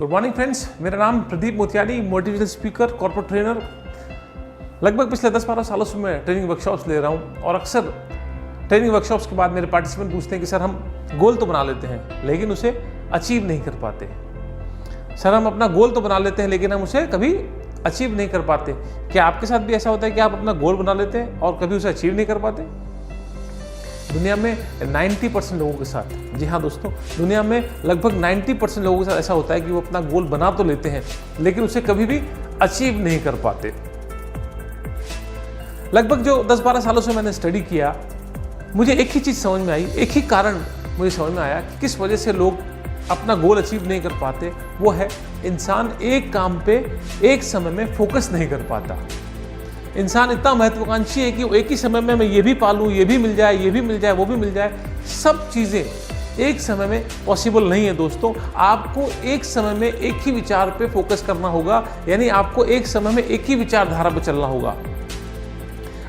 Good morning friends, मेरा नाम Pradeep Motiyari, motivational speaker, corporate trainer. लगभग पिछले 10-12 सालों से मैं ट्रेनिंग वर्कशॉप्स ले रहा हूँ और अक्सर ट्रेनिंग वर्कशॉप्स के बाद मेरे पार्टिसिपेंट पूछते हैं कि सर हम गोल तो बना लेते हैं लेकिन उसे अचीव नहीं कर पाते। सर हम अपना गोल तो बना लेते हैं लेकिन हम उसे कभी अचीव नहीं कर पाते। क्या आपके साथ भी ऐसा होता है कि आप अपना गोल बना लेते हैं और कभी उसे अचीव नहीं कर पाते? दुनिया में 90% लोगों के साथ, जी हाँ दोस्तों, दुनिया में लगभग 90% लोगों के साथ ऐसा होता है कि वो अपना गोल बना तो लेते हैं लेकिन उसे कभी भी अचीव नहीं कर पाते। लगभग जो 10-12 सालों से मैंने स्टडी किया, मुझे एक ही चीज़ समझ में आई, एक ही कारण मुझे समझ में आया कि किस वजह से लोग अपना गोल अचीव नहीं कर पाते। वो है इंसान एक काम पे एक समय में फोकस नहीं कर पाता। इंसान इतना महत्वाकांक्षी है कि वो एक ही समय में मैं ये भी पालूं, ये भी मिल जाए, ये भी मिल जाए, वो भी मिल जाए। सब चीज़ें एक समय में पॉसिबल नहीं है दोस्तों। आपको एक समय में एक ही विचार पे फोकस करना होगा, यानी आपको एक समय में एक ही विचारधारा पे चलना होगा।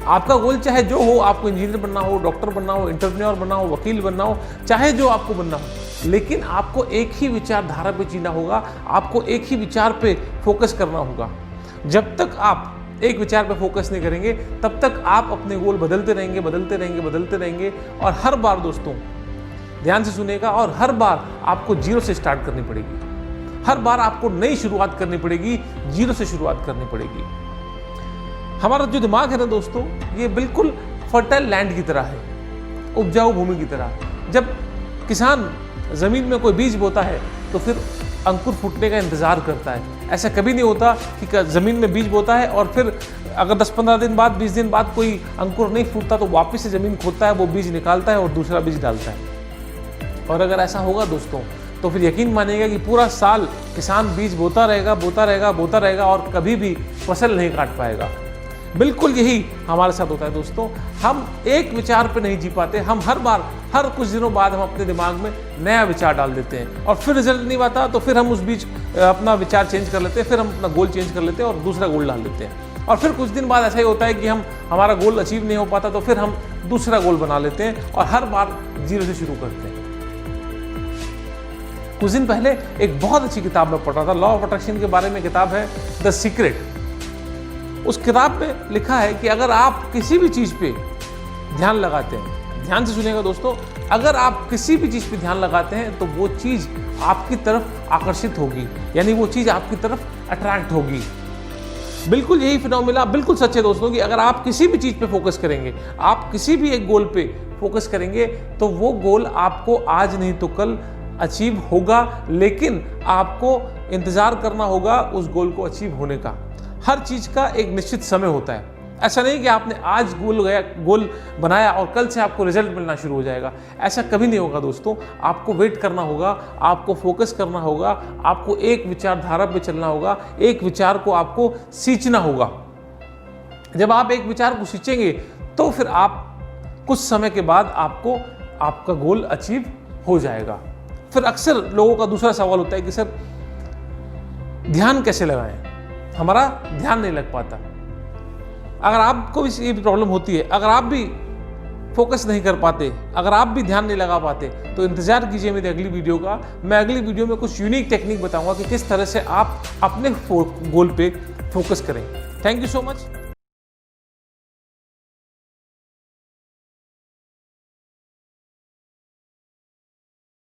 आपका गोल चाहे जो हो, आपको इंजीनियर बनना हो, डॉक्टर बनना हो, एंटरप्रेन्योर बनना हो, वकील बनना हो, चाहे जो आपको बनना हो, लेकिन आपको एक ही विचारधारा पे जीना होगा। आपको एक ही विचार पे फोकस करना होगा। जब तक आप एक विचार पे फोकस नहीं करेंगे तब तक आप अपने गोल बदलते रहेंगे और हर बार दोस्तों ध्यान से सुनेगा, और हर बार आपको जीरो से स्टार्ट करनी पड़ेगी। हर बार आपको नई शुरुआत करनी पड़ेगी, जीरो से शुरुआत करनी पड़ेगी। हमारा जो दिमाग है ना दोस्तों, ये बिल्कुल फर्टाइल लैंड की तरह है, उपजाऊ भूमि की तरह। जब किसान जमीन में कोई बीज बोता है तो फिर अंकुर फूटने का इंतजार करता है। ऐसा कभी नहीं होता कि ज़मीन में बीज बोता है और फिर अगर 10-15 दिन बाद, 20 दिन बाद कोई अंकुर नहीं फूटता तो वापस से ज़मीन खोदता है, वो बीज निकालता है और दूसरा बीज डालता है। और अगर ऐसा होगा दोस्तों तो फिर यकीन मानिएगा कि पूरा साल किसान बीज बोता रहेगा और कभी भी फसल नहीं काट पाएगा। बिल्कुल यही हमारे साथ होता है दोस्तों। हम एक विचार पे नहीं जी पाते। हम हर कुछ दिनों बाद हम अपने दिमाग में नया विचार डाल देते हैं और फिर रिजल्ट नहीं आता तो फिर हम उस बीच अपना विचार चेंज कर लेते हैं, फिर हम अपना गोल चेंज कर लेते हैं और दूसरा गोल डाल देते हैं। और फिर कुछ दिन बाद ऐसा ही होता है कि हमारा गोल अचीव नहीं हो पाता तो फिर हम दूसरा गोल बना लेते हैं और हर बार जीरो से शुरू करते हैं। कुछ दिन पहले एक बहुत अच्छी किताब में पढ़ रहा था, लॉ ऑफ अट्रैक्शन के बारे में किताब है, द सीक्रेट। उस किताब में लिखा है कि अगर आप किसी भी चीज़ पे ध्यान लगाते हैं, ध्यान से सुनिएगा दोस्तों, अगर आप किसी भी चीज़ पे ध्यान लगाते हैं तो वो चीज़ आपकी तरफ आकर्षित होगी, यानी वो चीज़ आपकी तरफ अट्रैक्ट होगी। बिल्कुल यही फिनोमेना बिल्कुल सच है दोस्तों कि अगर आप किसी भी चीज़ पे फोकस करेंगे, आप किसी भी एक गोल पे फोकस करेंगे तो वो गोल आपको आज नहीं तो कल अचीव होगा, लेकिन आपको इंतज़ार करना होगा उस गोल को अचीव होने का। हर चीज़ का एक निश्चित समय होता है। ऐसा नहीं कि आपने आज गोल बनाया और कल से आपको रिजल्ट मिलना शुरू हो जाएगा। ऐसा कभी नहीं होगा दोस्तों। आपको वेट करना होगा, आपको फोकस करना होगा, आपको एक विचारधारा पे चलना होगा, एक विचार को आपको सींचना होगा। जब आप एक विचार को सींचेंगे तो फिर आप कुछ समय के बाद आपका गोल अचीव हो जाएगा। फिर अक्सर लोगों का दूसरा सवाल होता है कि सर ध्यान कैसे लगाएं, हमारा ध्यान नहीं लग पाता। अगर आपको भी ये प्रॉब्लम होती है, अगर आप भी फोकस नहीं कर पाते, अगर आप भी ध्यान नहीं लगा पाते, तो इंतजार कीजिए मेरी अगली वीडियो का। मैं अगली वीडियो में कुछ यूनिक टेक्निक बताऊंगा कि किस तरह से आप अपने गोल पे फोकस करें। Thank you so much.